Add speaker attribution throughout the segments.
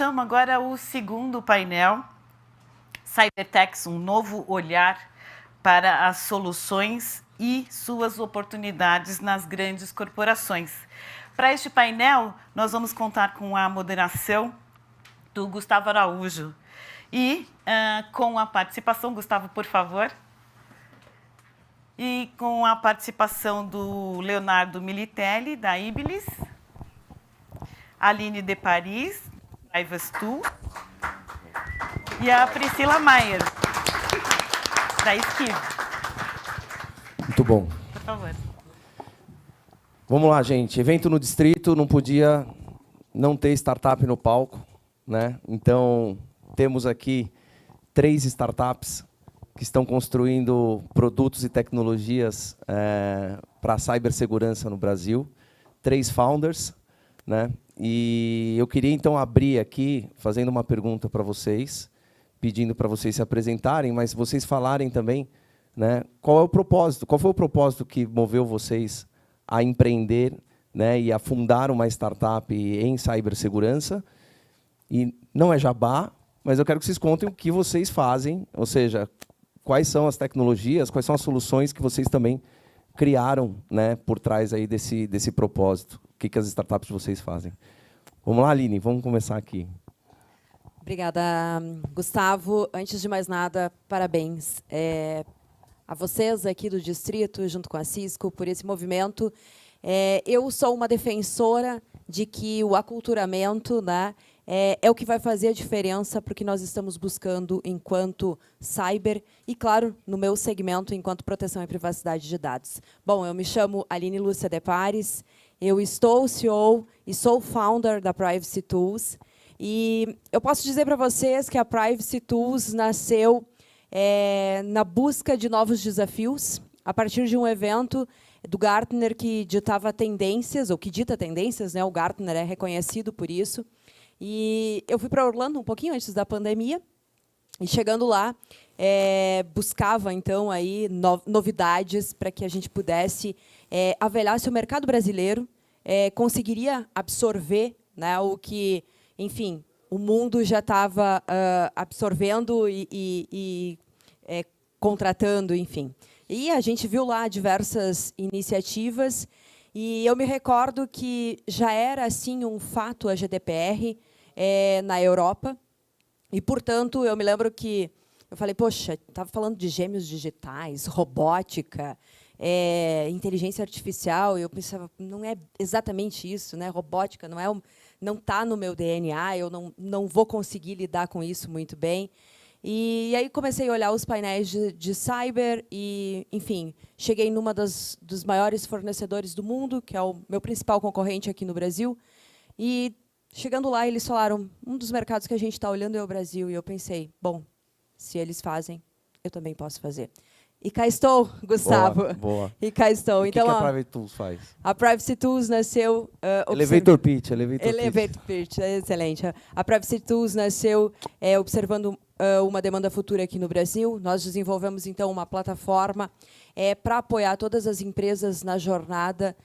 Speaker 1: chamo agora o segundo painel, Cybertechs, um novo olhar para as soluções e suas oportunidades nas grandes corporações. Para este painel, nós vamos contar com a moderação do Gustavo Araújo e com a participação, Gustavo, por favor, e com a participação do Leonardo Militelli, da Iblis, Aline de Paris, da Ivestu, e a Priscila Maier, da Esquiva.
Speaker 2: Muito bom.
Speaker 1: Por favor.
Speaker 2: Vamos lá, gente. Evento no Distrito, não podia não ter startup no palco, né? Então, temos aqui 3 startups que estão construindo produtos e tecnologias para a cibersegurança no Brasil. 3 founders, né? E eu queria, então, abrir aqui, fazendo uma pergunta para vocês, pedindo para vocês se apresentarem, mas vocês falarem também, né, qual é o propósito, qual foi o propósito que moveu vocês a empreender, né, e a fundar uma startup em cibersegurança. E não é jabá, mas eu quero que vocês contem o que vocês fazem, ou seja, quais são as tecnologias, quais são as soluções que vocês também criaram, né, por trás aí desse propósito. O que as startups de vocês fazem? Vamos lá, Aline, vamos começar aqui.
Speaker 3: Obrigada, Gustavo. Antes de mais nada, parabéns a vocês aqui do Distrito, junto com a Cisco, por esse movimento. Eu sou uma defensora de que o aculturamento, né, é o que vai fazer a diferença para o que nós estamos buscando enquanto cyber e, claro, no meu segmento, enquanto proteção e privacidade de dados. Bom, eu me chamo Aline Lúcia de Pares, eu estou CEO e sou founder da Privacy Tools. E eu posso dizer para vocês que a Privacy Tools nasceu na busca de novos desafios, a partir de um evento do Gartner que ditava tendências, ou que dita tendências, né? O Gartner é reconhecido por isso. E eu fui para Orlando um pouquinho antes da pandemia, e chegando lá, buscava então aí novidades para que a gente pudesse avaliar se o mercado brasileiro conseguiria absorver, né, o que, enfim, o mundo já estava absorvendo e contratando, enfim. E a gente viu lá diversas iniciativas, e eu me recordo que já era assim um fato a GDPR na Europa, e, portanto, eu me lembro que eu falei, poxa, estava falando de gêmeos digitais, robótica, inteligência artificial, e eu pensava, não é exatamente isso, né? Robótica não está no meu DNA, eu não vou conseguir lidar com isso muito bem. E aí comecei a olhar os painéis de cyber e, enfim, cheguei numa dos maiores fornecedores do mundo, que é o meu principal concorrente aqui no Brasil. E, chegando lá, eles falaram, um dos mercados que a gente está olhando é o Brasil. E eu pensei, bom, se eles fazem, eu também posso fazer. E cá estou, Gustavo.
Speaker 2: Boa, boa.
Speaker 3: E cá estou.
Speaker 2: E
Speaker 3: então,
Speaker 2: que a Privacy Tools faz?
Speaker 3: A Privacy Tools nasceu...
Speaker 2: Elevator pitch.
Speaker 3: Elevator pitch, excelente. A Privacy Tools nasceu observando uma demanda futura aqui no Brasil. Nós desenvolvemos, então, uma plataforma para apoiar todas as empresas na jornada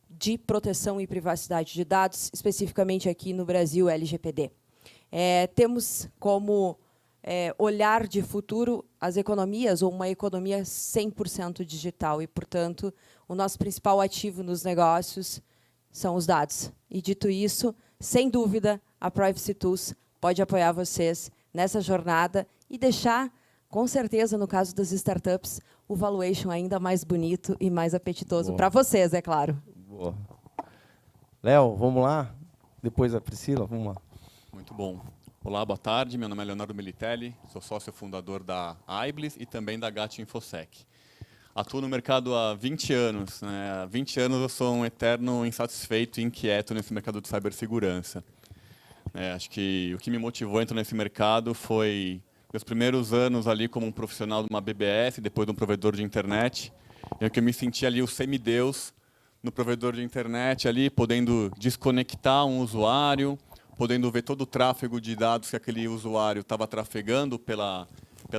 Speaker 3: de proteção e privacidade de dados, especificamente aqui no Brasil, LGPD. Temos como olhar de futuro as economias, ou uma economia 100% digital. E, portanto, o nosso principal ativo nos negócios são os dados. E, dito isso, sem dúvida, a Privacy Tools pode apoiar vocês nessa jornada e deixar, com certeza, no caso das startups, o valuation ainda mais bonito e mais apetitoso para vocês, é claro.
Speaker 2: Boa. Léo, vamos lá? Depois a Priscila, vamos lá.
Speaker 4: Muito bom. Olá, boa tarde. Meu nome é Leonardo Militelli, sou sócio fundador da Iblis e também da GAT InfoSec. Atuo no mercado há 20 anos. Né? Há 20 anos eu sou um eterno insatisfeito e inquieto nesse mercado de cibersegurança. Acho que o que me motivou a entrar nesse mercado foi meus primeiros anos ali como um profissional de uma BBS, depois de um provedor de internet, em que eu me senti ali o semideus no provedor de internet, ali podendo desconectar um usuário, podendo ver todo o tráfego de dados que aquele usuário estava trafegando pela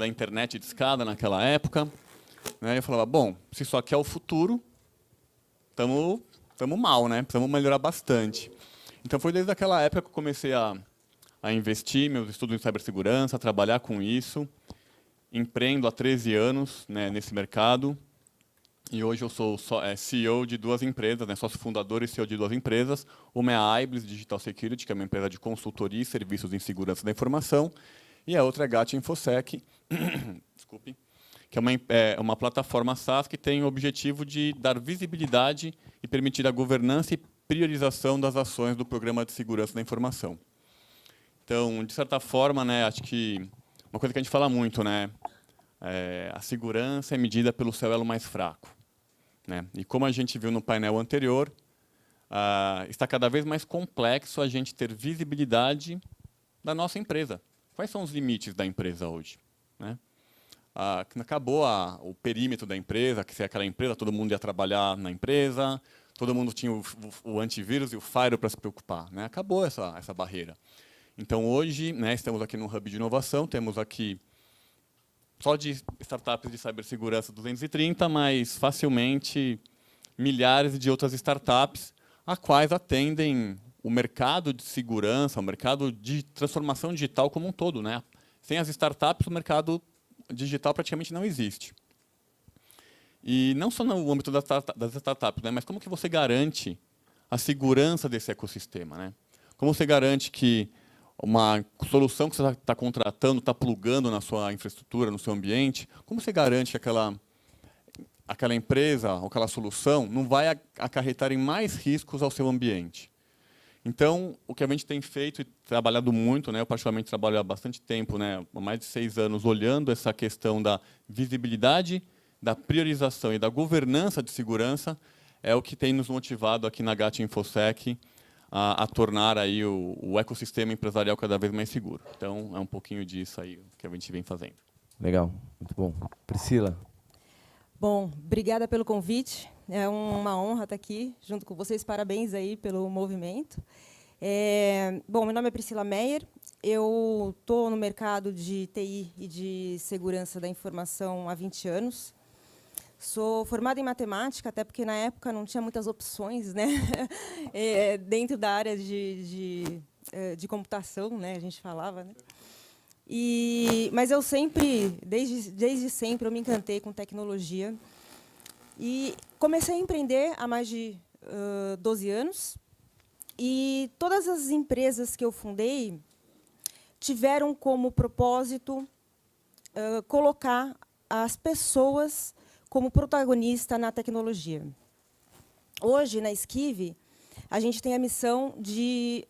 Speaker 4: internet de escada naquela época. Eu falava, bom, se isso aqui é o futuro, estamos mal, né? Precisamos melhorar bastante. Então, foi desde aquela época que eu comecei a a investir meus estudos em cibersegurança, a trabalhar com isso. Empreendo há 13 anos, né, nesse mercado. E hoje eu sou CEO de 2 empresas, né, sócio fundador e CEO de 2 empresas. Uma é a Iblis Digital Security, que é uma empresa de consultoria e serviços em segurança da informação. E a outra é a GAT InfoSec, desculpe, que é uma plataforma SaaS que tem o objetivo de dar visibilidade e permitir a governança e priorização das ações do Programa de Segurança da Informação. Então, de certa forma, né, acho que uma coisa que a gente fala muito, né, a segurança é medida pelo seu elo mais fraco. Né? E como a gente viu no painel anterior, está cada vez mais complexo a gente ter visibilidade da nossa empresa. Quais são os limites da empresa hoje? Né? Acabou o perímetro da empresa, que se é aquela empresa, todo mundo ia trabalhar na empresa, todo mundo tinha o antivírus e o firewall para se preocupar. Né? Acabou essa barreira. Então, hoje, né, estamos aqui no Hub de Inovação, temos aqui, só de startups de cibersegurança, 230, mas facilmente milhares de outras startups, a quais atendem o mercado de segurança, o mercado de transformação digital como um todo. Né? Sem as startups, o mercado digital praticamente não existe. E não só no âmbito das startups, né, mas como que você garante a segurança desse ecossistema? Né? Como você garante que uma solução que você está contratando, está plugando na sua infraestrutura, no seu ambiente, como você garante que aquela empresa ou aquela solução não vai acarretar em mais riscos ao seu ambiente? Então, o que a gente tem feito e trabalhado muito, né, eu particularmente trabalho há bastante tempo, né, há mais de 6 anos, olhando essa questão da visibilidade, da priorização e da governança de segurança, é o que tem nos motivado aqui na GAT InfoSec a tornar aí o ecossistema empresarial cada vez mais seguro. Então, é um pouquinho disso aí que a gente vem fazendo.
Speaker 2: Legal, muito bom. Priscila.
Speaker 5: Bom, obrigada pelo convite. É uma honra estar aqui junto com vocês. Parabéns aí pelo movimento. Bom, meu nome é Priscila Meyer. Eu estou no mercado de TI e de segurança da informação há 20 anos. Sou formada em matemática, até porque na época não tinha muitas opções, né? Dentro da área de computação, né? A gente falava, né? Mas eu sempre, desde sempre, eu me encantei com tecnologia. E comecei a empreender há mais de 12 anos. E todas as empresas que eu fundei tiveram como propósito colocar as pessoas como protagonista na tecnologia. Hoje, na Esquive, a gente tem a missão de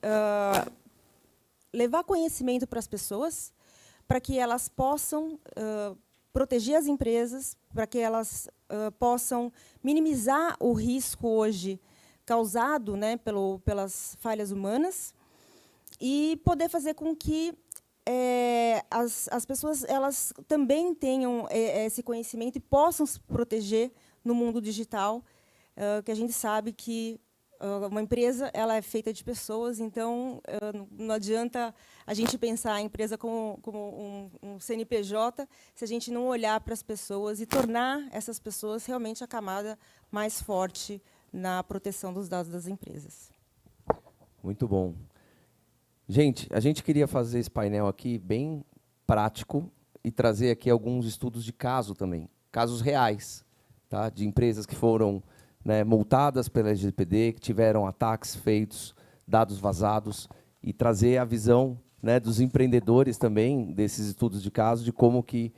Speaker 5: levar conhecimento para as pessoas, para que elas possam proteger as empresas, para que elas possam minimizar o risco hoje causado, né, pelas falhas humanas e poder fazer com que as pessoas elas também tenham esse conhecimento e possam se proteger no mundo digital, que a gente sabe que uma empresa ela é feita de pessoas, então não adianta a gente pensar a empresa como um CNPJ se a gente não olhar para as pessoas e tornar essas pessoas realmente a camada mais forte na proteção dos dados das empresas.
Speaker 2: Muito bom. Gente, a gente queria fazer esse painel aqui bem prático e trazer aqui alguns estudos de caso também, casos reais, tá? De empresas que foram, né, multadas pela LGPD, que tiveram ataques feitos, dados vazados, e trazer a visão, né, dos empreendedores também, desses estudos de caso, de como que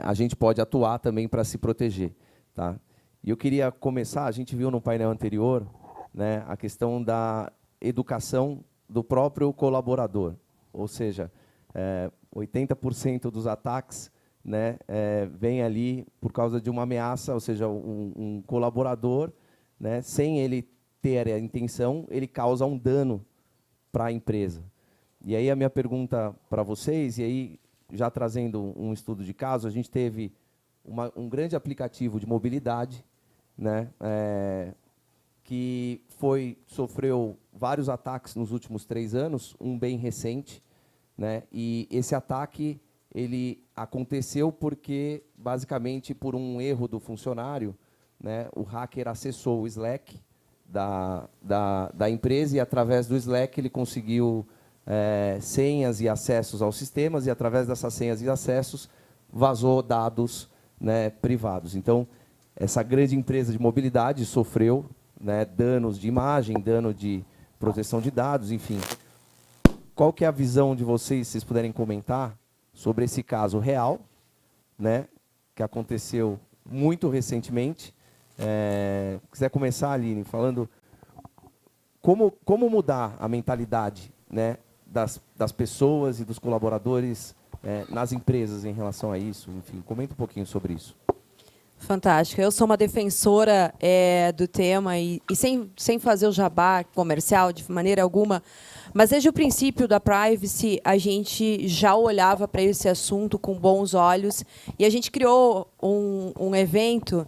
Speaker 2: a gente pode atuar também para se proteger. Tá? E eu queria começar, a gente viu no painel anterior, né, a questão da educação do próprio colaborador, ou seja, 80% dos ataques, né, vem ali por causa de uma ameaça, ou seja, um colaborador, né, sem ele ter a intenção, ele causa um dano para a empresa. E aí a minha pergunta para vocês, e aí já trazendo um estudo de caso, a gente teve um grande aplicativo de mobilidade, né, que sofreu vários ataques nos últimos 3 anos, um bem recente, né, e esse ataque ele aconteceu porque, basicamente, por um erro do funcionário, né, o hacker acessou o Slack da empresa e, através do Slack, ele conseguiu senhas e acessos aos sistemas, e através dessas senhas e acessos vazou dados, né, privados. Então, essa grande empresa de mobilidade sofreu, né, danos de imagem, dano de proteção de dados, enfim. Qual que é a visão de vocês, se vocês puderem comentar, sobre esse caso real, né, que aconteceu muito recentemente? Quiser começar, Aline, falando como mudar a mentalidade, né, das pessoas e dos colaboradores nas empresas em relação a isso. Enfim, comenta um pouquinho sobre isso.
Speaker 3: Fantástico. Eu sou uma defensora do tema e sem fazer o jabá comercial de maneira alguma, mas desde o princípio da privacy a gente já olhava para esse assunto com bons olhos e a gente criou um evento,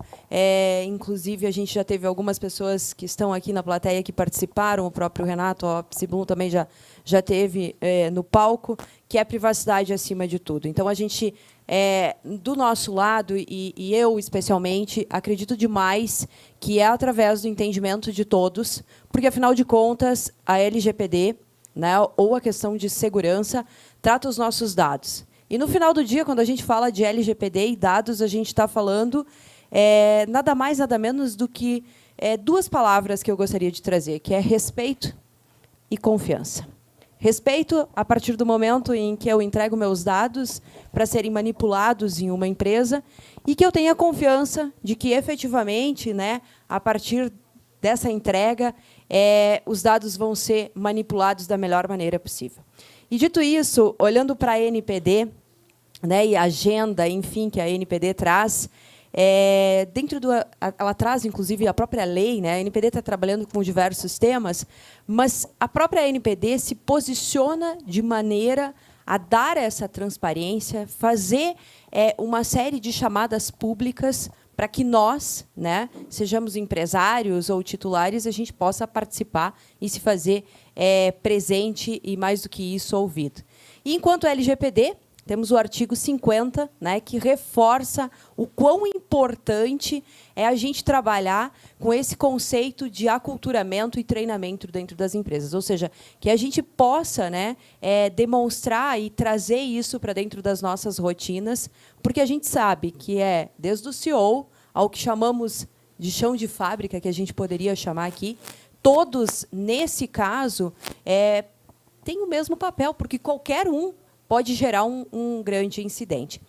Speaker 3: inclusive a gente já teve algumas pessoas que estão aqui na plateia que participaram, o próprio Renato, a Psibum também já teve no palco, que é a privacidade acima de tudo. Então, a gente, do nosso lado, e eu especialmente, acredito demais que é através do entendimento de todos, porque, afinal de contas, a LGPD, né, ou a questão de segurança, trata os nossos dados. E, no final do dia, quando a gente fala de LGPD e dados, a gente está falando nada mais, nada menos do que duas palavras que eu gostaria de trazer, que é respeito e confiança. Respeito a partir do momento em que eu entrego meus dados para serem manipulados em uma empresa e que eu tenha confiança de que, efetivamente, né, a partir dessa entrega, os dados vão ser manipulados da melhor maneira possível. E, dito isso, olhando para a NPD, né, e a agenda, enfim, que a NPD traz, ela traz, inclusive, a própria lei, né? A NPD está trabalhando com diversos temas, mas a própria NPD se posiciona de maneira a dar essa transparência, fazer uma série de chamadas públicas para que nós, né, sejamos empresários ou titulares, a gente possa participar e se fazer presente e, mais do que isso, ouvido. E, enquanto LGPD, temos o artigo 50, né, que reforça o quão importante é a gente trabalhar com esse conceito de aculturamento e treinamento dentro das empresas. Ou seja, que a gente possa, né, demonstrar e trazer isso para dentro das nossas rotinas, porque a gente sabe que desde o CEO ao que chamamos de chão de fábrica, que a gente poderia chamar aqui, todos, nesse caso, têm o mesmo papel, porque qualquer um pode gerar um grande incidente.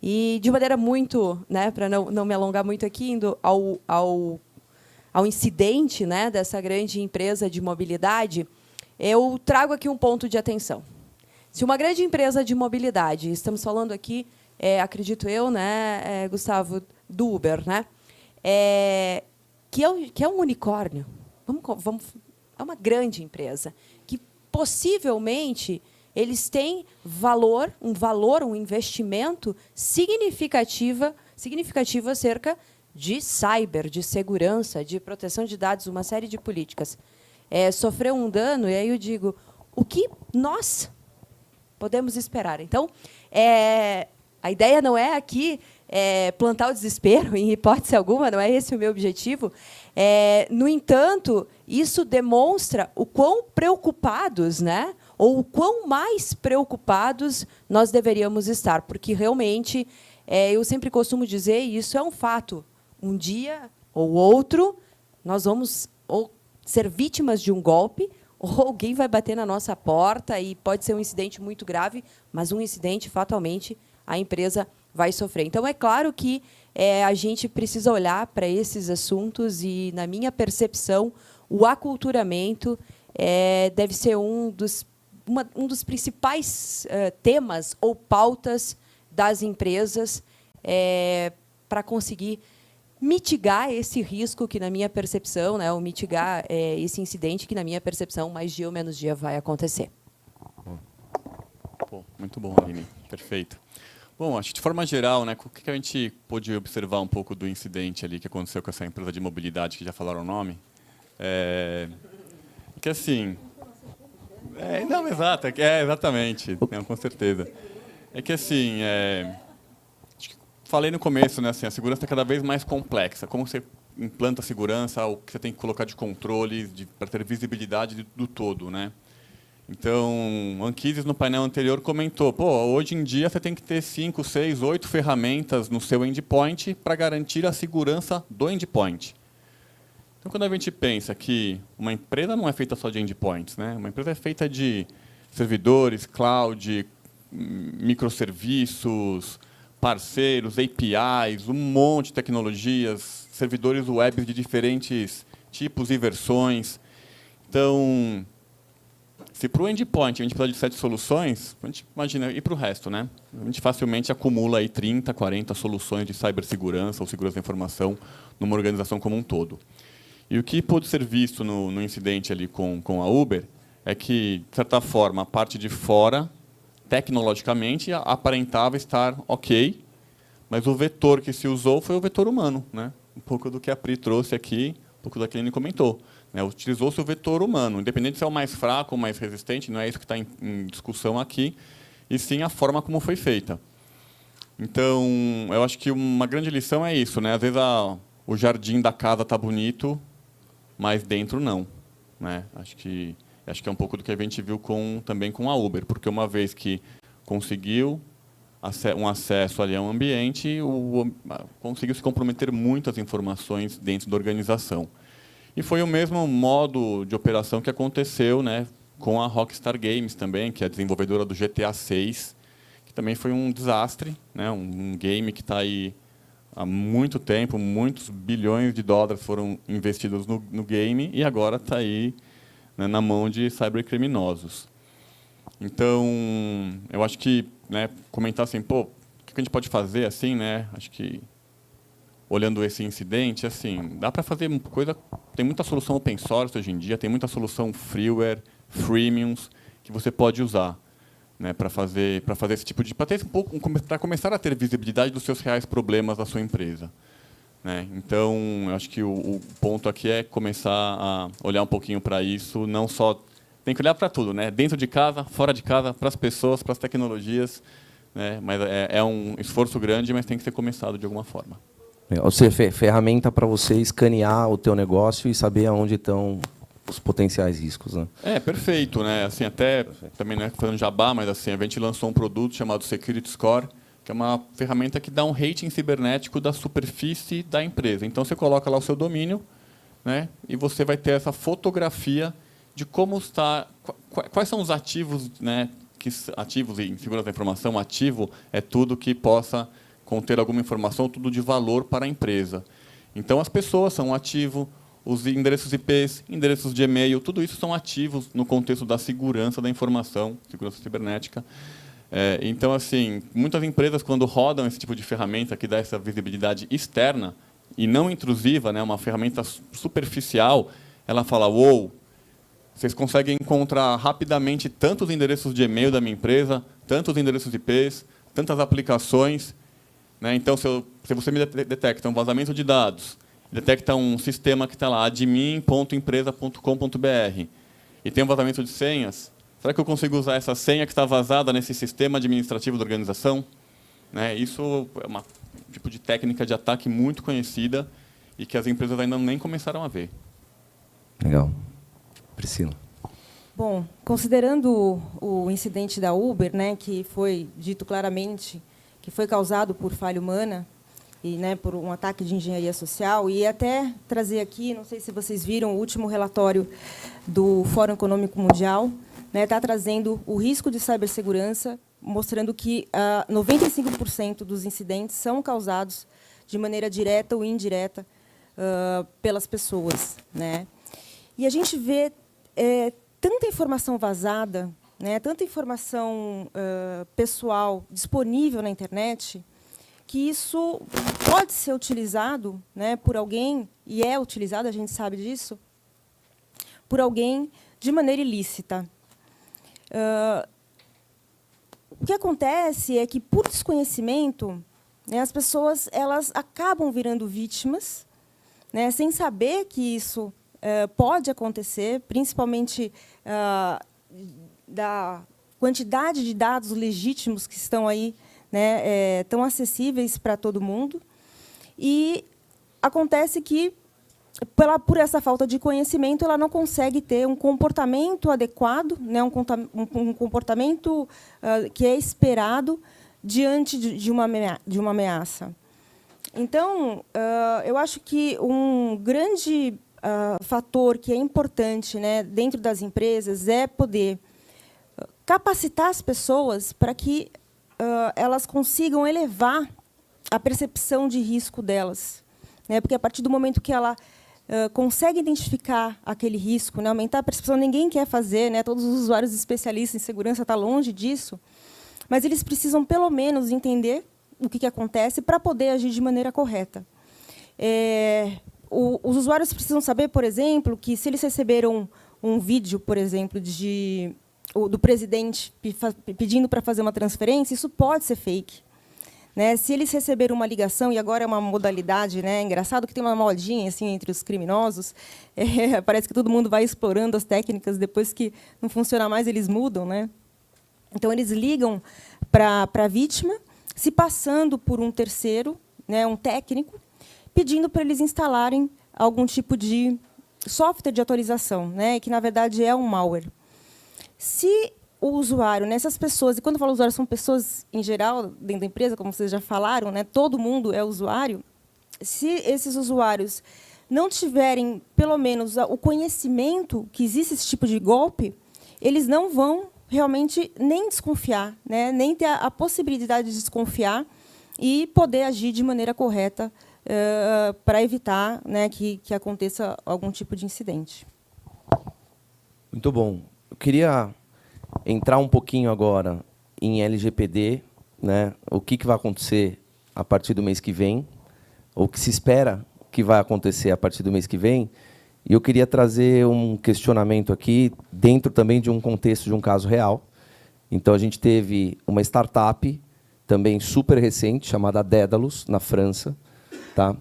Speaker 3: E, de maneira muito, né, para não me alongar muito aqui, indo ao incidente, né, dessa grande empresa de mobilidade, eu trago aqui um ponto de atenção. Se uma grande empresa de mobilidade, estamos falando aqui, acredito eu, né, Gustavo, do Uber, né, que é um unicórnio, é uma grande empresa, que possivelmente eles têm um investimento significativo acerca de cyber, de segurança, de proteção de dados, uma série de políticas. Sofreu um dano, e aí eu digo, o que nós podemos esperar? Então, a ideia não é aqui plantar o desespero, em hipótese alguma, não é esse o meu objetivo. No entanto, isso demonstra o quão preocupados, né, ou o quão mais preocupados nós deveríamos estar, porque, realmente, eu sempre costumo dizer, e isso é um fato, um dia ou outro, nós vamos ou ser vítimas de um golpe, ou alguém vai bater na nossa porta, e pode ser um incidente muito grave, mas um incidente, fatalmente, a empresa vai sofrer. Então, é claro que a gente precisa olhar para esses assuntos e, na minha percepção, o aculturamento deve ser um dos principais temas ou pautas das empresas para conseguir mitigar esse risco que, na minha percepção, né, ou mitigar esse incidente que, na minha percepção, mais dia ou menos dia vai acontecer.
Speaker 4: Pô, muito bom, Aline. Perfeito. Bom, acho que, de forma geral, né, o que a gente pôde observar um pouco do incidente ali que aconteceu com essa empresa de mobilidade, que já falaram o nome? Que, assim... não, exato. Exatamente. Não, com certeza. É que, assim... acho que falei no começo, né, assim, a segurança é cada vez mais complexa. Como você implanta a segurança, o que você tem que colocar de controle, para ter visibilidade do todo, né? Então, o Anquises, no painel anterior, comentou, hoje em dia você tem que ter 5, 6, 8 ferramentas no seu endpoint para garantir a segurança do endpoint. Então, quando a gente pensa que uma empresa não é feita só de endpoints, né? Uma empresa é feita de servidores, cloud, microserviços, parceiros, APIs, um monte de tecnologias, servidores web de diferentes tipos e versões. Então, se para o endpoint a gente precisa de 7 soluções, a gente imagina, e para o resto, né? A gente facilmente acumula aí 30, 40 soluções de cibersegurança ou segurança da informação numa organização como um todo. E o que pôde ser visto no incidente ali com a Uber é que, de certa forma, a parte de fora, tecnologicamente, aparentava estar ok, mas o vetor que se usou foi o vetor humano, né? Um pouco do que a Pri trouxe aqui, um pouco do que a Aline comentou. Né? Utilizou-se o vetor humano, independente se é o mais fraco ou mais resistente, não é isso que está em discussão aqui, e sim a forma como foi feita. Então, eu acho que uma grande lição é isso, né? Às vezes o jardim da casa está bonito, mas dentro não, né? Acho que é um pouco do que a gente viu também com a Uber, porque uma vez que conseguiu um acesso ali ao ambiente, conseguiu se comprometer muitas informações dentro da organização. E foi o mesmo modo de operação que aconteceu, né, com a Rockstar Games também, que é a desenvolvedora do GTA 6, que também foi um desastre, né, um game que está aí há muito tempo, muitos bilhões de dólares foram investidos no game e agora está aí, né, na mão de cybercriminosos. Então, eu acho que, né, comentar assim, o que a gente pode fazer assim, né? Acho que olhando esse incidente, assim, dá para fazer coisa. Tem muita solução open source hoje em dia, tem muita solução freeware, freemiums que você pode usar, né, para fazer esse tipo de, para começar a ter visibilidade dos seus reais problemas da sua empresa, né? Então, eu acho que o ponto aqui é começar a olhar um pouquinho para isso, não só tem que olhar para tudo, né? Dentro de casa, fora de casa, para as pessoas, para as tecnologias, né? Mas é um esforço grande, mas tem que ser começado de alguma forma.
Speaker 2: Ou seja, ferramenta para você escanear o teu negócio e saber aonde estão os potenciais riscos, né?
Speaker 4: Perfeito, né? Assim, até também não é fazendo jabá, mas assim, a gente lançou um produto chamado Security Score, que é uma ferramenta que dá um rating cibernético da superfície da empresa. Então você coloca lá o seu domínio, né? E você vai ter essa fotografia de como está, quais são os ativos, né? Ativos em segurança da informação, ativo é tudo que possa conter alguma informação, tudo de valor para a empresa. Então, as pessoas são um ativo, os endereços IPs, endereços de e-mail, tudo isso são ativos no contexto da segurança da informação, segurança cibernética. Então, assim, muitas empresas, quando rodam esse tipo de ferramenta que dá essa visibilidade externa e não intrusiva, né, uma ferramenta superficial, ela fala, uou, vocês conseguem encontrar rapidamente tantos endereços de e-mail da minha empresa, tantos endereços IPs, tantas aplicações. Né? Então, se você me detecta um vazamento de dados, detecta um sistema que está lá, admin.empresa.com.br, e tem um vazamento de senhas, será que eu consigo usar essa senha que está vazada nesse sistema administrativo da organização? Né? Isso é um tipo de técnica de ataque muito conhecida e que as empresas ainda nem começaram a ver.
Speaker 2: Legal. Priscila.
Speaker 5: Bom, considerando o incidente da Uber, né, que foi dito claramente que foi causado por falha humana e, né, por um ataque de engenharia social, e até trazer aqui, não sei se vocês viram, o último relatório do Fórum Econômico Mundial, né, está trazendo o risco de cibersegurança, mostrando que 95% dos incidentes são causados de maneira direta ou indireta pelas pessoas, né? E a gente vê tanta informação vazada, né, tanta informação pessoal disponível na internet, que isso pode ser utilizado, né, por alguém, e é utilizado, a gente sabe disso, por alguém de maneira ilícita. O que acontece é que, por desconhecimento, né, as pessoas elas acabam virando vítimas, né, sem saber que isso pode acontecer, principalmente da quantidade de dados legítimos que estão aí, né, tão acessíveis para todo mundo. E acontece que por essa falta de conhecimento, ela não consegue ter um comportamento adequado, né, um comportamento que é esperado diante de uma ameaça. Então, eu acho que um grande fator que é importante, né, dentro das empresas é poder capacitar as pessoas para que elas consigam elevar a percepção de risco delas, né, porque a partir do momento que ela consegue identificar aquele risco, né, aumentar a percepção, ninguém quer fazer, né, todos os usuários especialistas em segurança estão longe disso, mas eles precisam, pelo menos, entender o que acontece para poder agir de maneira correta. Os usuários precisam saber, por exemplo, que se eles receberam um vídeo, por exemplo, do presidente pedindo para fazer uma transferência, isso pode ser fake. Né? Se eles receberam uma ligação, e agora é uma modalidade, né? Engraçado que tem uma modinha assim, entre os criminosos, parece que todo mundo vai explorando as técnicas, depois que não funciona mais, eles mudam. Né? Então, eles ligam para a vítima, se passando por um terceiro, né, um técnico, pedindo para eles instalarem algum tipo de software de atualização, né, que, na verdade, é um malware. Se o usuário, né, essas pessoas, e quando eu falo usuário, são pessoas, em geral, dentro da empresa, como vocês já falaram, né, todo mundo é usuário, se esses usuários não tiverem, pelo menos, o conhecimento que existe esse tipo de golpe, eles não vão realmente nem desconfiar, né, nem ter a possibilidade de desconfiar e poder agir de maneira correta para evitar, né, que aconteça algum tipo de incidente.
Speaker 2: Muito bom. Eu queria entrar um pouquinho agora em LGPD, né, o que vai acontecer a partir do mês que vem, ou o que se espera que vai acontecer a partir do mês que vem. E eu queria trazer um questionamento aqui, dentro também de um contexto de um caso real. Então, a gente teve uma startup, também super recente, chamada Daedalus, na França. Tá?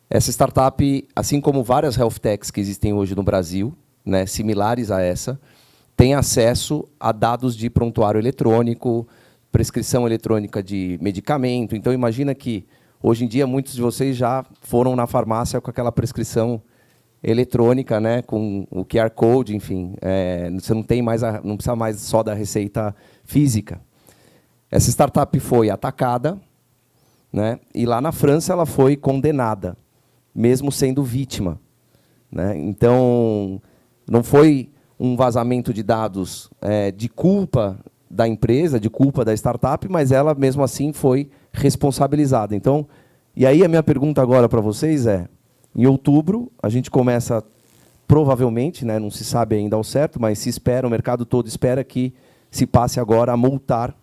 Speaker 2: Essa startup, assim como várias health techs que existem hoje no Brasil, né, similares a essa, tem acesso a dados de prontuário eletrônico, prescrição eletrônica de medicamento. Então, imagina que, hoje em dia, muitos de vocês já foram na farmácia com aquela prescrição eletrônica, né, com o QR Code, enfim, você não precisa mais só da receita física. Essa startup foi atacada, né, e lá na França ela foi condenada, mesmo sendo vítima. Né? Então, não foi um vazamento de dados de culpa da empresa, de culpa da startup, mas ela, mesmo assim, foi responsabilizada. Então, e aí a minha pergunta agora para vocês é, em outubro, a gente começa, provavelmente, né, não se sabe ainda ao certo, mas se espera, o mercado todo espera que se passe agora a multar.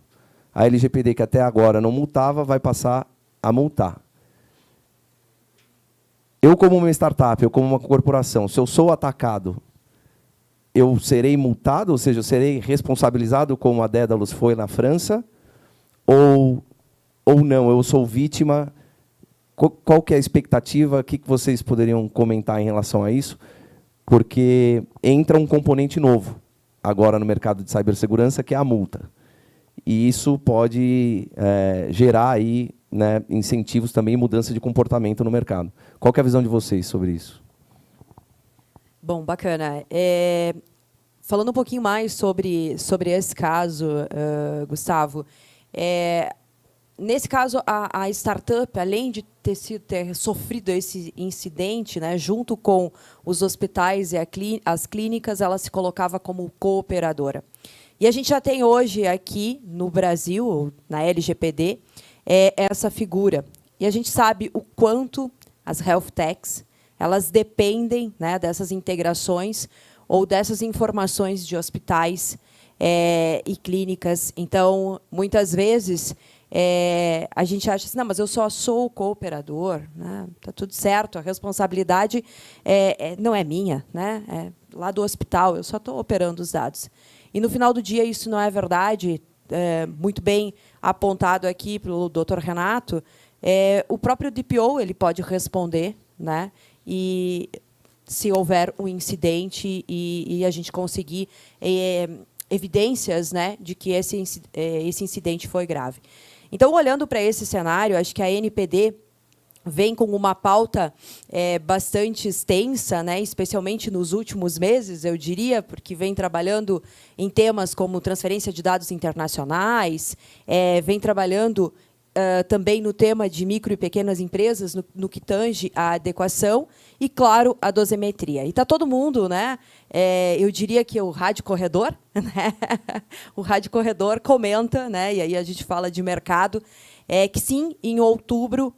Speaker 2: A LGPD, que até agora não multava, vai passar a multar. Eu, como uma startup, eu como uma corporação, se eu sou atacado, eu serei multado, ou seja, eu serei responsabilizado como a Daedalus foi na França, ou não, eu sou vítima. Qual que é a expectativa? O que vocês poderiam comentar em relação a isso? Porque entra um componente novo agora no mercado de cibersegurança, que é a multa. E isso pode gerar aí, né, incentivos também e mudança de comportamento no mercado. Qual que é a visão de vocês sobre isso?
Speaker 3: Bom, bacana. Falando um pouquinho mais sobre esse caso, Gustavo, nesse caso, a startup, além de ter sofrido esse incidente, né, junto com os hospitais e as clínicas, ela se colocava como cooperadora. E a gente já tem hoje aqui no Brasil, na LGPD, essa figura. E a gente sabe o quanto as health techs elas dependem, né, dessas integrações ou dessas informações de hospitais e clínicas. Então, muitas vezes, a gente acha assim, não, mas eu só sou o cooperador, né? Tá tudo certo, a responsabilidade não é minha, né? É lá do hospital, eu só estou operando os dados. E, no final do dia, isso não é verdade, muito bem apontado aqui pelo Dr. Renato, o próprio DPO ele pode responder, né? E se houver um incidente e a gente conseguir evidências, né, de que esse incidente foi grave. Então, olhando para esse cenário, acho que a NPD vem com uma pauta bastante extensa, né, especialmente nos últimos meses, eu diria, porque vem trabalhando em temas como transferência de dados internacionais, vem trabalhando também no tema de micro e pequenas empresas, no que tange a adequação, e, claro, a dosimetria. E está todo mundo, né? Eu diria que o Rádio Corredor, né? O Rádio Corredor comenta, né? E aí a gente fala de mercado, que sim, em outubro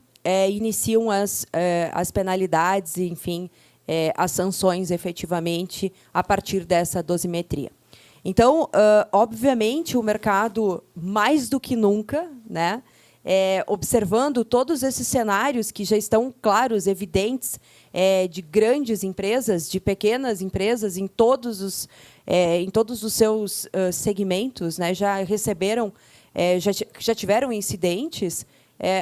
Speaker 3: iniciam as penalidades, enfim, as sanções efetivamente a partir dessa dosimetria. Então, obviamente, o mercado, mais do que nunca, né? Observando todos esses cenários que já estão claros, evidentes, de grandes empresas, de pequenas empresas, em todos os seus segmentos, né, já receberam, já tiveram incidentes,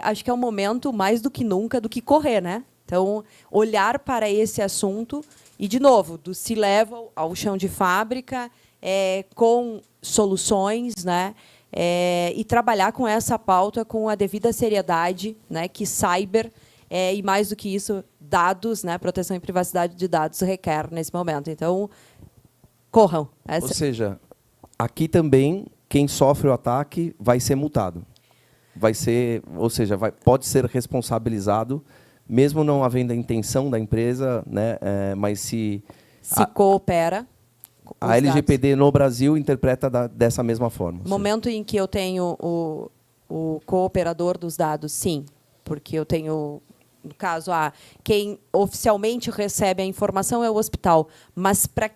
Speaker 3: acho que é um momento, mais do que nunca, do que correr. Né? Então, olhar para esse assunto e, de novo, do C-level ao chão de fábrica, com soluções, né? E trabalhar com essa pauta com a devida seriedade, né, que cyber e, mais do que isso, dados, né, proteção e privacidade de dados requer nesse momento. Então, corram.
Speaker 2: Ou seja, aqui também, quem sofre o ataque vai ser multado. Vai ser, ou seja, pode ser responsabilizado, mesmo não havendo a intenção da empresa, né, mas se
Speaker 3: coopera.
Speaker 2: A LGPD no Brasil interpreta dessa mesma forma.
Speaker 3: No momento em que eu tenho o cooperador dos dados, sim, porque eu tenho, no caso, quem oficialmente recebe a informação é o hospital, mas para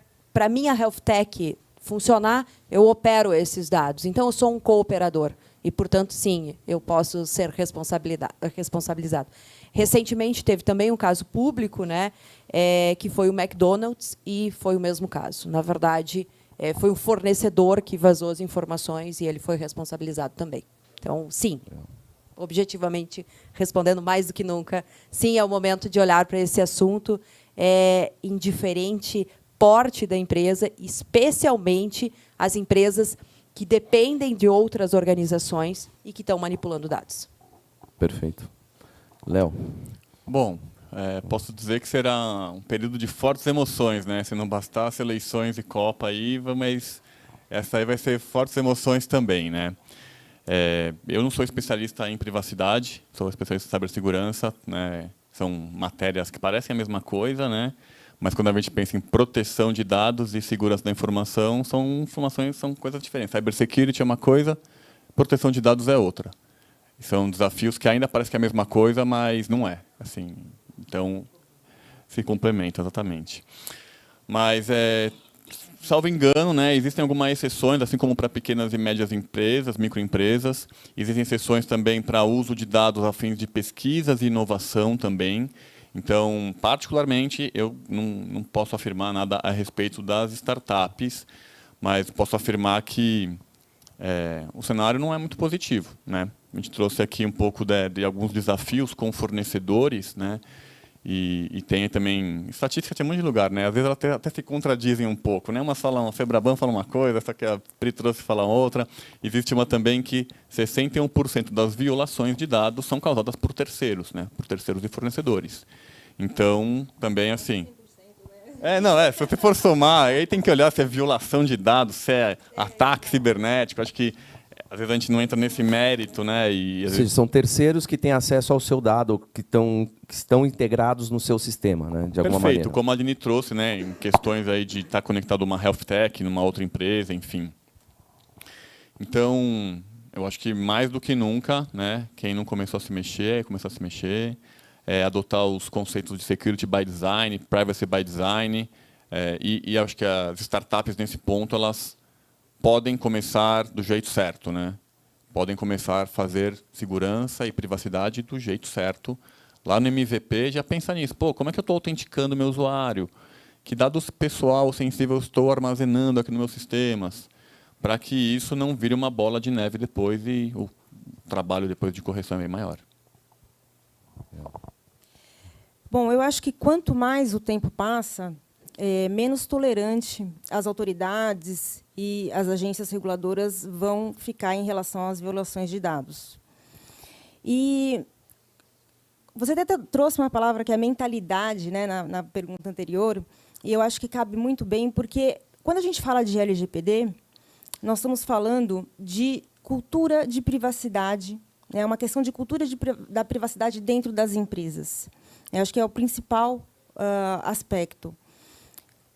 Speaker 3: a minha health tech funcionar, eu opero esses dados. Então, eu sou um cooperador e, portanto, sim, eu posso ser responsabilizado. Recentemente, teve também um caso público, né, que foi o McDonald's, e foi o mesmo caso. Na verdade, foi o fornecedor que vazou as informações e ele foi responsabilizado também. Então, sim, objetivamente, respondendo mais do que nunca, sim, é o momento de olhar para esse assunto, em diferente porte da empresa, especialmente as empresas que dependem de outras organizações e que estão manipulando dados.
Speaker 2: Perfeito. Léo.
Speaker 4: Bom, posso dizer que será um período de fortes emoções, né? Se não bastasse eleições e Copa aí, mas essa aí vai ser fortes emoções também, né? Eu não sou especialista em privacidade, sou especialista em cibersegurança, né? São matérias que parecem a mesma coisa, né? Mas quando a gente pensa em proteção de dados e segurança da informação, são coisas diferentes. Cybersecurity é uma coisa, proteção de dados é outra. São desafios que ainda parece que é a mesma coisa, mas não é. Assim, então, se complementa, exatamente. Mas, salvo engano, né, existem algumas exceções, assim como para pequenas e médias empresas, microempresas. Existem exceções também para uso de dados a fins de pesquisas e inovação também. Então, particularmente, eu não posso afirmar nada a respeito das startups, mas posso afirmar que o cenário não é muito positivo, né? A gente trouxe aqui um pouco de alguns desafios com fornecedores, né? E tem também estatística, tem um monte de lugar, né? Às vezes elas até se contradizem um pouco, né? A Febraban fala uma coisa, essa que a Pri trouxe fala outra. Existe uma também que 61% das violações de dados são causadas por terceiros, né? Por terceiros e fornecedores. Então, também assim. Se você for somar, aí tem que olhar se é violação de dados, se é ataque cibernético. Acho que às vezes a gente não entra nesse mérito, né?
Speaker 2: Ou seja, são terceiros que têm acesso ao seu dado, que estão integrados no seu sistema, né? De alguma maneira.
Speaker 4: Perfeito, como a Aline trouxe, né? Em questões aí de estar conectado a uma health tech, numa outra empresa, enfim. Então, eu acho que mais do que nunca, né? Quem não começou a se mexer, começar a se mexer. Adotar os conceitos de security by design, privacy by design, e acho que as startups nesse ponto elas podem começar do jeito certo, né? Podem começar a fazer segurança e privacidade do jeito certo. Lá no MVP já pensa nisso. Pô, como é que eu estou autenticando o meu usuário? Que dados pessoal sensível eu estou armazenando aqui nos meus sistemas? Para que isso não vire uma bola de neve depois e o trabalho depois de correção é bem maior.
Speaker 5: Bom, eu acho que quanto mais o tempo passa, menos tolerante as autoridades e as agências reguladoras vão ficar em relação às violações de dados. E você até trouxe uma palavra que é mentalidade, né, na pergunta anterior, e eu acho que cabe muito bem, porque quando a gente fala de LGPD, nós estamos falando de cultura de privacidade, é uma questão de cultura da privacidade dentro das empresas. Eu acho que é o principal aspecto.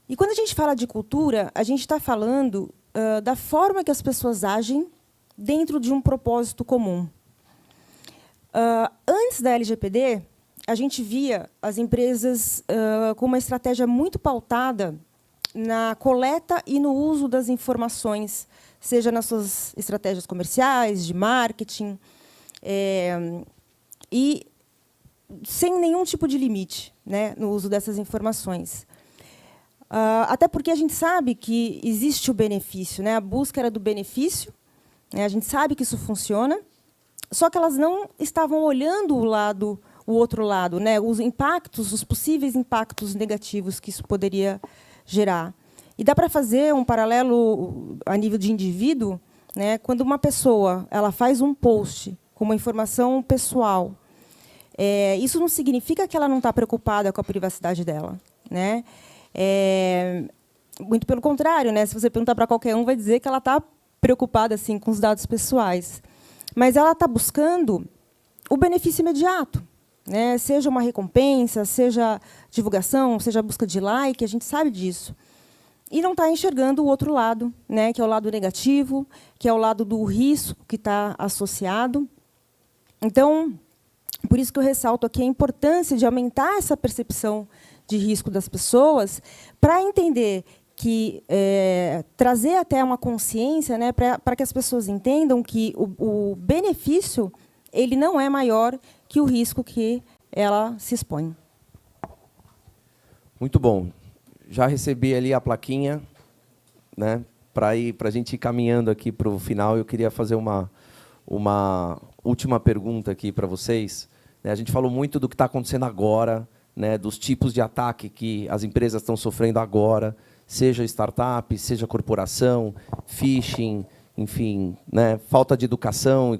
Speaker 5: E quando a gente fala de cultura, a gente está falando da forma que as pessoas agem dentro de um propósito comum. Antes da LGPD, a gente via as empresas com uma estratégia muito pautada na coleta e no uso das informações, seja nas suas estratégias comerciais, de marketing, e sem nenhum tipo de limite, né, no uso dessas informações. Até porque a gente sabe que existe o benefício, né, a busca era do benefício, né, a gente sabe que isso funciona, só que elas não estavam olhando o outro lado, né, os impactos, os possíveis impactos negativos que isso poderia gerar. E dá para fazer um paralelo a nível de indivíduo, né, quando uma pessoa ela faz um post com uma informação pessoal, isso não significa que ela não está preocupada com a privacidade dela, né? Muito pelo contrário, né? Se você perguntar para qualquer um, vai dizer que ela está preocupada assim com os dados pessoais, mas ela está buscando o benefício imediato, né? Seja uma recompensa, seja divulgação, seja busca de like, a gente sabe disso. E não está enxergando o outro lado, né? Que é o lado negativo, que é o lado do risco que está associado. Então, por isso que eu ressalto aqui a importância de aumentar essa percepção de risco das pessoas, para entender que trazer até uma consciência, né, para que as pessoas entendam que o benefício ele não é maior que o risco que ela se expõe.
Speaker 2: Muito bom. Já recebi ali a plaquinha, né, para a gente ir caminhando aqui para o final. Eu queria fazer uma última pergunta aqui para vocês. A gente falou muito do que está acontecendo agora, né, dos tipos de ataque que as empresas estão sofrendo agora, seja startup, seja corporação, phishing, enfim, né, falta de educação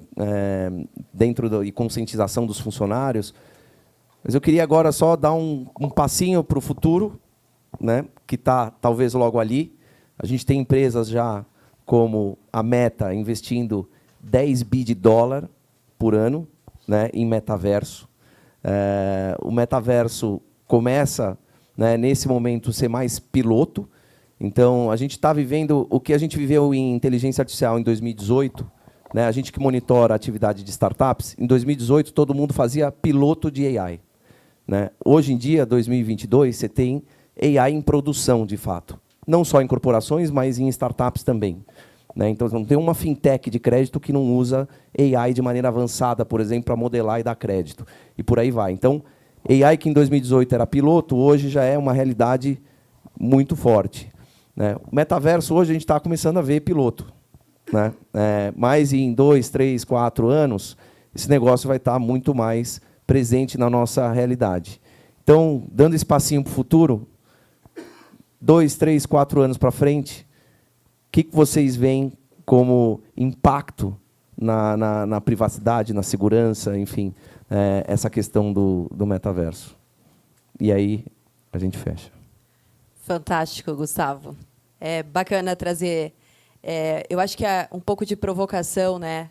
Speaker 2: e conscientização dos funcionários. Mas eu queria agora só dar um passinho para o futuro, né, que está talvez logo ali. A gente tem empresas já como a Meta investindo 10 bi de dólar por ano, né, em metaverso. O metaverso começa, né, nesse momento, a ser mais piloto. Então, a gente está vivendo o que a gente viveu em inteligência artificial em 2018. Né, a gente que monitora a atividade de startups, em 2018, todo mundo fazia piloto de AI. Né? Hoje em dia, 2022, você tem AI em produção, de fato. Não só em corporações, mas em startups também. Né? Então, não tem uma fintech de crédito que não usa AI de maneira avançada, por exemplo, para modelar e dar crédito. E por aí vai. Então, AI, que em 2018 era piloto, hoje já é uma realidade muito forte. Né? O metaverso, hoje, a gente está começando a ver piloto. Né? Mas em 2, 3, 4 anos, esse negócio vai estar muito mais presente na nossa realidade. Então, dando esse passinho para o futuro, 2, 3, 4 anos para frente, o que vocês veem como impacto na privacidade, na segurança, enfim, essa questão do metaverso? E aí a gente fecha.
Speaker 3: Fantástico, Gustavo. É bacana trazer... eu acho que é um pouco de provocação, né,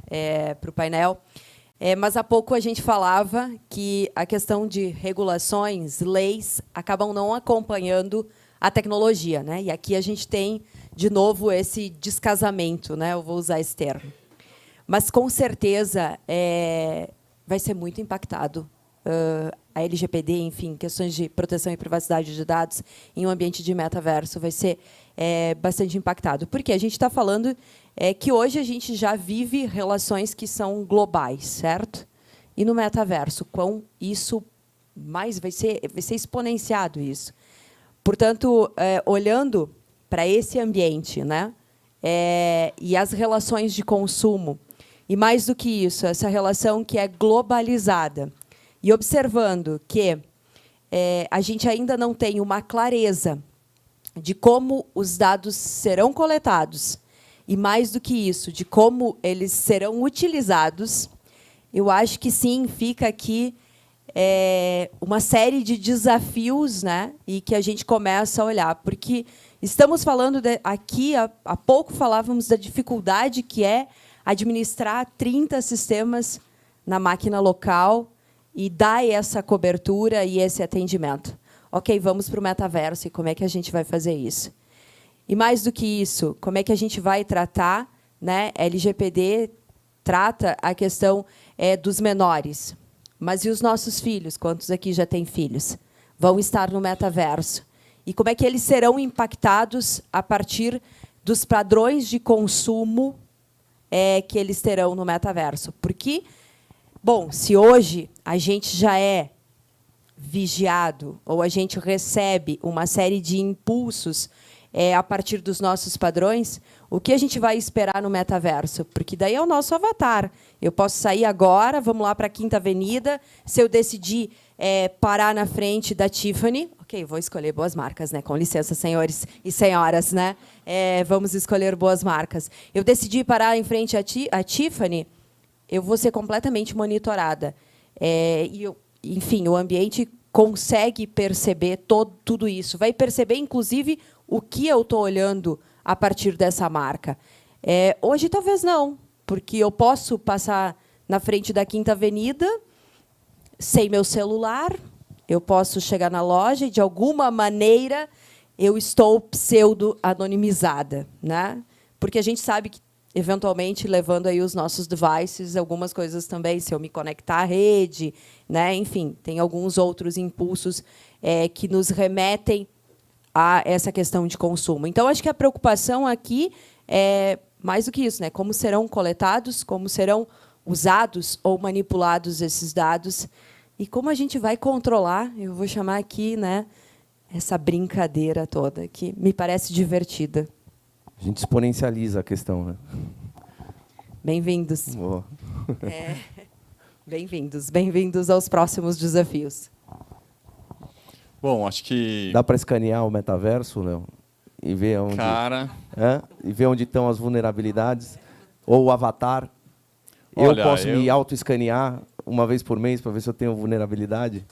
Speaker 3: para o painel. Mas há pouco a gente falava que a questão de regulações, leis, acabam não acompanhando a tecnologia, né? E aqui a gente tem, de novo, esse descasamento, né? Eu vou usar esse termo. Mas, com certeza, vai ser muito impactado a LGPD, enfim, questões de proteção e privacidade de dados em um ambiente de metaverso vai ser bastante impactado. Porque a gente está falando que hoje a gente já vive relações que são globais, certo? E no metaverso, quão isso mais vai ser exponenciado isso. Portanto, olhando para esse ambiente, né, e as relações de consumo, e mais do que isso, essa relação que é globalizada, e observando que a gente ainda não tem uma clareza de como os dados serão coletados, e mais do que isso, de como eles serão utilizados, eu acho que sim, fica aqui uma série de desafios, né? E que a gente começa a olhar. Porque estamos falando aqui, há pouco falávamos da dificuldade que é administrar 30 sistemas na máquina local e dar essa cobertura e esse atendimento. Ok, vamos para o metaverso, e como é que a gente vai fazer isso? E mais do que isso, como é que a gente vai tratar, né? LGPD trata a questão dos menores. Mas e os nossos filhos? Quantos aqui já têm filhos? Vão estar no metaverso. E como é que eles serão impactados a partir dos padrões de consumo que eles terão no metaverso? Porque, bom, se hoje a gente já é vigiado ou a gente recebe uma série de impulsos a partir dos nossos padrões, o que a gente vai esperar no metaverso? Porque daí é o nosso avatar. Eu posso sair agora, vamos lá para a Quinta Avenida, se eu decidir parar na frente da Tiffany, ok, vou escolher boas marcas, né? Com licença, senhores e senhoras, né? Vamos escolher boas marcas. Eu decidi parar em frente à Tiffany, eu vou ser completamente monitorada. Enfim, o ambiente consegue perceber tudo isso. Vai perceber, inclusive, o que eu estou olhando a partir dessa marca. Hoje, talvez não, porque eu posso passar na frente da Quinta Avenida sem meu celular, eu posso chegar na loja e, de alguma maneira, eu estou pseudo-anonimizada, né? Porque a gente sabe que, eventualmente, levando aí os nossos devices, algumas coisas também, se eu me conectar à rede, né? Enfim, tem alguns outros impulsos que nos remetem a essa questão de consumo. Então, acho que a preocupação aqui é mais do que isso, né? Como serão coletados, como serão usados ou manipulados esses dados e como a gente vai controlar, eu vou chamar aqui, né, essa brincadeira toda, que me parece divertida.
Speaker 2: A gente exponencializa a questão, né?
Speaker 3: Bem-vindos.
Speaker 2: Boa.
Speaker 3: Bem-vindos aos próximos desafios.
Speaker 4: Bom, acho que...
Speaker 2: Dá para escanear o metaverso, Léo? E ver onde... E ver onde estão as vulnerabilidades? Ou o avatar?
Speaker 4: Olha,
Speaker 2: eu posso me auto-escanear uma vez por mês para ver se eu tenho vulnerabilidade?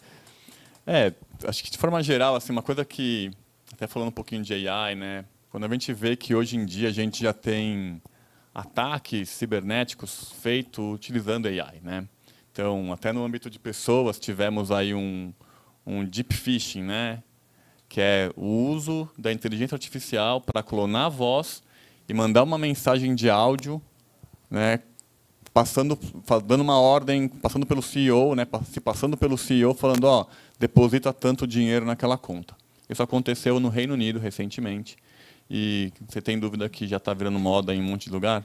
Speaker 4: Acho que, de forma geral, assim, uma coisa que... Até falando um pouquinho de AI, né? Quando a gente vê que, hoje em dia, a gente já tem ataques cibernéticos feitos utilizando AI, né? Então, até no âmbito de pessoas, tivemos aí um deep phishing, né? Que é o uso da inteligência artificial para clonar a voz e mandar uma mensagem de áudio, né? Dando uma ordem, passando pelo CEO, né? Se passando pelo CEO, falando, ó, deposita tanto dinheiro naquela conta. Isso aconteceu no Reino Unido recentemente. E você tem dúvida que já está virando moda em um monte de lugar?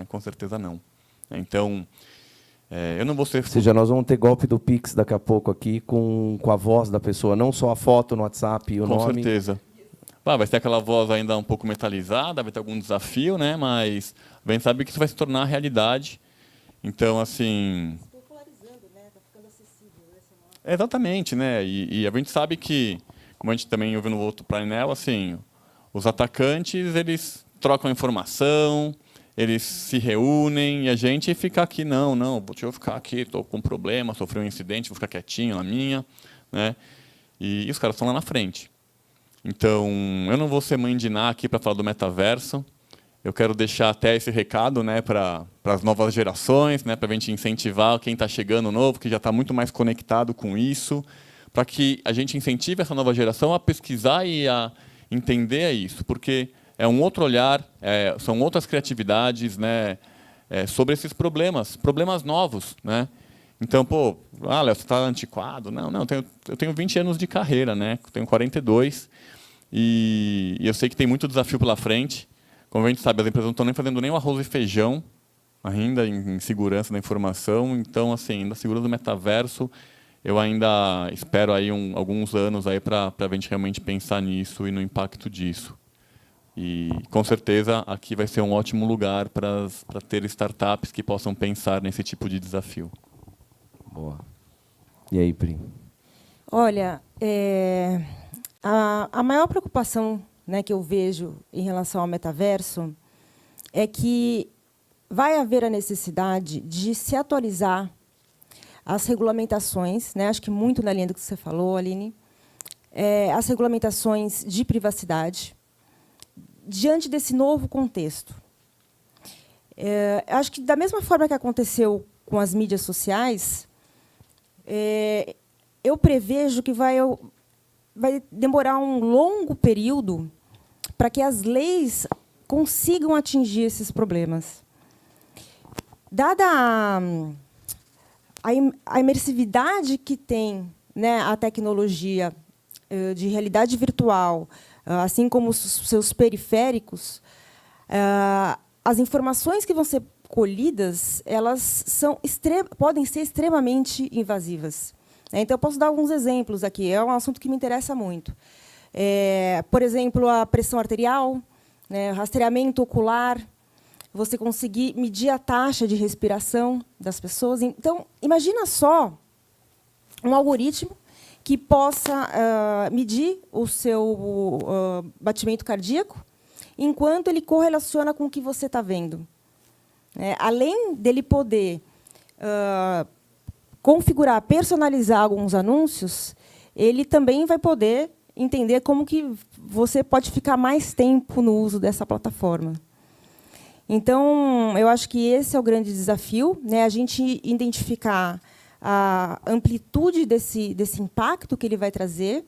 Speaker 4: Com certeza não. Então, eu não vou ser...
Speaker 2: Ou seja, nós vamos ter golpe do Pix daqui a pouco aqui com a voz da pessoa, não só a foto no WhatsApp e o nome.
Speaker 4: Com certeza. Vai ter aquela voz ainda um pouco metalizada, vai ter algum desafio, né? Mas a gente sabe que isso vai se tornar realidade. Então, assim...
Speaker 5: Popularizando, né? Está ficando acessível.
Speaker 4: Exatamente, né? E a gente sabe que, como a gente também ouviu no outro painel, assim, os atacantes, eles trocam informação, eles se reúnem, e a gente fica aqui, não, deixa eu ficar aqui, estou com um problema, sofri um incidente, vou ficar quietinho na minha, né? E os caras estão lá na frente. Então, eu não vou ser mãe de Ná aqui para falar do metaverso. Eu quero deixar até esse recado, né, para as novas gerações, né, para a gente incentivar quem está chegando novo, que já está muito mais conectado com isso, para que a gente incentive essa nova geração a pesquisar e a entender isso, porque é um outro olhar, são outras criatividades, né, sobre esses problemas novos, né? Então, pô, Léo, você está antiquado? Não, eu tenho 20 anos de carreira, né? Tenho 42 e eu sei que tem muito desafio pela frente. Como a gente sabe, as empresas não estão nem fazendo nem o arroz e feijão ainda em segurança da informação. Então, assim, na segurança do metaverso, eu ainda espero aí alguns anos aí para a gente realmente pensar nisso e no impacto disso. E, com certeza, aqui vai ser um ótimo lugar para ter startups que possam pensar nesse tipo de desafio.
Speaker 2: Boa. E aí, Pri?
Speaker 5: Olha, a maior preocupação, né, que eu vejo em relação ao metaverso é que vai haver a necessidade de se atualizar as regulamentações, né, acho que muito na linha do que você falou, Aline, as regulamentações de privacidade, diante desse novo contexto. Acho que, da mesma forma que aconteceu com as mídias sociais, eu prevejo que vai demorar um longo período para que as leis consigam atingir esses problemas. Dada a imersividade que tem, né, a tecnologia de realidade virtual, assim como os seus periféricos, as informações que vão ser colhidas, elas podem ser extremamente invasivas. Então, eu posso dar alguns exemplos aqui. É um assunto que me interessa muito. Por exemplo, a pressão arterial, né, rastreamento ocular, você conseguir medir a taxa de respiração das pessoas. Então, imagina só um algoritmo que possa medir o seu batimento cardíaco enquanto ele correlaciona com o que você está vendo. Além dele poder configurar, personalizar alguns anúncios, ele também vai poder entender como que você pode ficar mais tempo no uso dessa plataforma. Então, eu acho que esse é o grande desafio, né? A gente identificar a amplitude desse impacto que ele vai trazer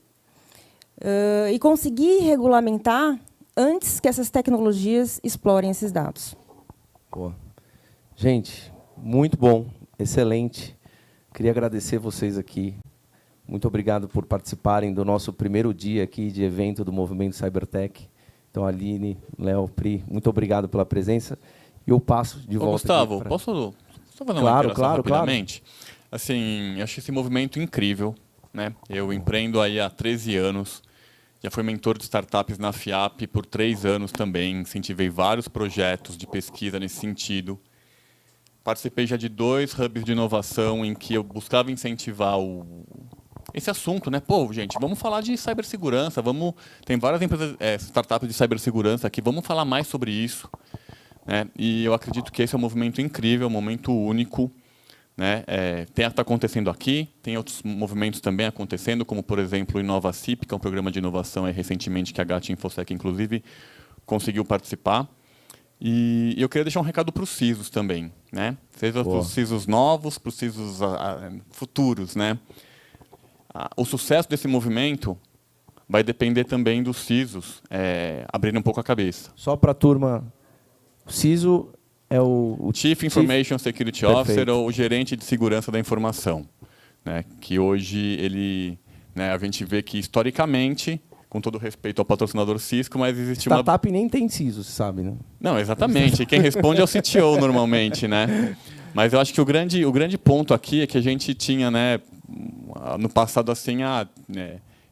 Speaker 5: e conseguir regulamentar antes que essas tecnologias explorem esses dados.
Speaker 2: Boa. Gente, muito bom, excelente. Queria agradecer vocês aqui. Muito obrigado por participarem do nosso primeiro dia aqui de evento do Movimento Cybertech. Então, Aline, Léo, Pri, muito obrigado pela presença. E eu passo de volta.
Speaker 4: Gustavo,
Speaker 2: pra...
Speaker 4: posso só fazer uma
Speaker 2: Claro,
Speaker 4: interação
Speaker 2: claro,
Speaker 4: rapidamente? Assim, eu acho esse movimento incrível, né? Eu empreendo aí há 13 anos. Já fui mentor de startups na FIAP por 3 anos também. Incentivei vários projetos de pesquisa nesse sentido. Participei já de 2 hubs de inovação em que eu buscava incentivar esse assunto, né? Pô, gente, vamos falar de cibersegurança, tem várias empresas, startups de cibersegurança aqui, vamos falar mais sobre isso, né? E eu acredito que esse é um movimento incrível, um momento único, né? Está acontecendo aqui, tem outros movimentos também acontecendo, como, por exemplo, o InovaCip, que é um programa de inovação recentemente que a GAT Infosec, inclusive, conseguiu participar. E eu queria deixar um recado para os CISOs também, né? Seja para os CISOs novos, para os CISOs futuros, né? O sucesso desse movimento vai depender também dos CISOs abrirem um pouco a cabeça.
Speaker 2: Só para a turma, o CISO é o
Speaker 4: Chief Information Security Officer, ou o gerente de segurança da informação, né? Que hoje a gente vê que historicamente, com todo respeito ao patrocinador Cisco, mas existe uma
Speaker 2: startup nem tem CISO, você sabe, né?
Speaker 4: Não, exatamente. Quem responde é o CTO normalmente, né? Mas eu acho que o grande ponto aqui é que a gente tinha, né, no passado assim,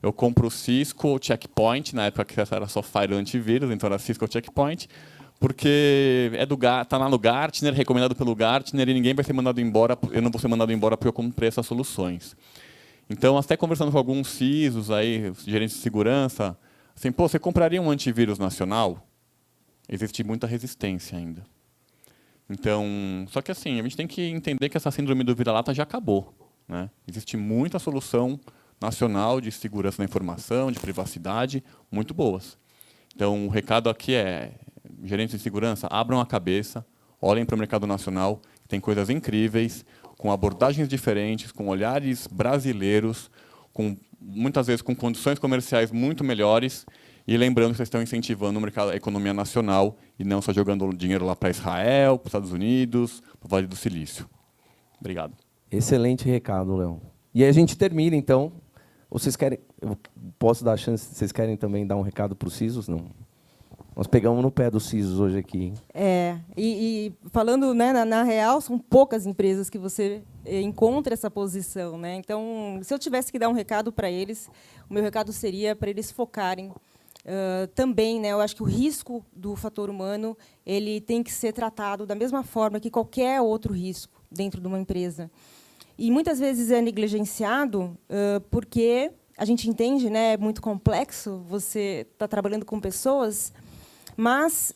Speaker 4: eu compro o Cisco ou Checkpoint, na época que era só firewall antivírus, então era Cisco ou Checkpoint, porque tá lá no Gartner, recomendado pelo Gartner, e ninguém vai ser mandado embora, eu não vou ser mandado embora porque eu comprei essas soluções. Então, até conversando com alguns CISOs aí, gerentes de segurança, assim, pô, você compraria um antivírus nacional? Existe muita resistência ainda. Então, só que assim, a gente tem que entender que essa síndrome do vira-lata já acabou, né? Existe muita solução nacional de segurança da informação, de privacidade, muito boas. Então, o recado aqui é, gerentes de segurança, abram a cabeça, olhem para o mercado nacional, tem coisas incríveis, com abordagens diferentes, com olhares brasileiros, muitas vezes com condições comerciais muito melhores, e lembrando que vocês estão incentivando o mercado, a economia nacional, e não só jogando dinheiro lá para Israel, para os Estados Unidos, para o Vale do Silício. Obrigado.
Speaker 2: Excelente recado, Léo. E aí a gente termina, então. Vocês querem... Eu posso dar a chance... Vocês querem também dar um recado para os CISOs? Não. Nós pegamos no pé dos CISOs hoje aqui.
Speaker 5: E falando, né, na real, são poucas empresas que você encontra essa posição, né? Então, se eu tivesse que dar um recado para eles, o meu recado seria para eles focarem também, né? Eu acho que o risco do fator humano ele tem que ser tratado da mesma forma que qualquer outro risco dentro de uma empresa. E muitas vezes é negligenciado porque a gente entende, né? É muito complexo. Você está trabalhando com pessoas, mas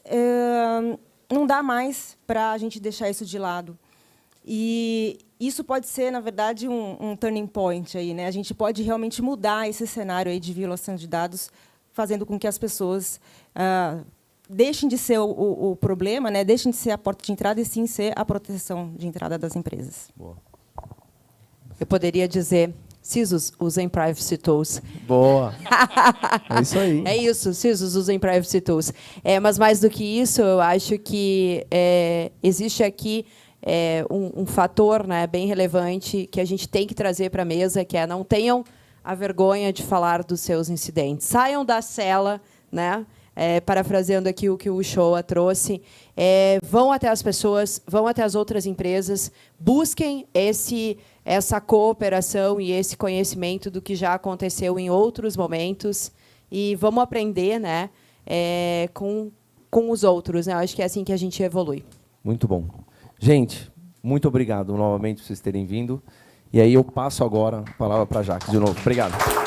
Speaker 5: não dá mais para a gente deixar isso de lado. E isso pode ser, na verdade, um turning point aí, né? A gente pode realmente mudar esse cenário aí de violação de dados, fazendo com que as pessoas deixem de ser o problema, né? Deixem de ser a porta de entrada e sim ser a proteção de entrada das empresas.
Speaker 2: Boa.
Speaker 3: Eu poderia dizer, CISOs, usem Privacy Tools.
Speaker 2: Boa. É isso aí.
Speaker 3: É isso, CISOs, usem Privacy Tools. Mas, mais do que isso, eu acho que existe aqui um fator, né, bem relevante que a gente tem que trazer para a mesa, que é não tenham a vergonha de falar dos seus incidentes. Saiam da cela, né? Parafraseando aqui o que o Shoa trouxe, vão até as pessoas, vão até as outras empresas, busquem essa cooperação e esse conhecimento do que já aconteceu em outros momentos e vamos aprender, né, com os outros. Né? Eu acho que é assim que a gente evolui.
Speaker 2: Muito bom. Gente, muito obrigado novamente por vocês terem vindo. E aí eu passo agora a palavra para a Jaque de novo. Obrigado.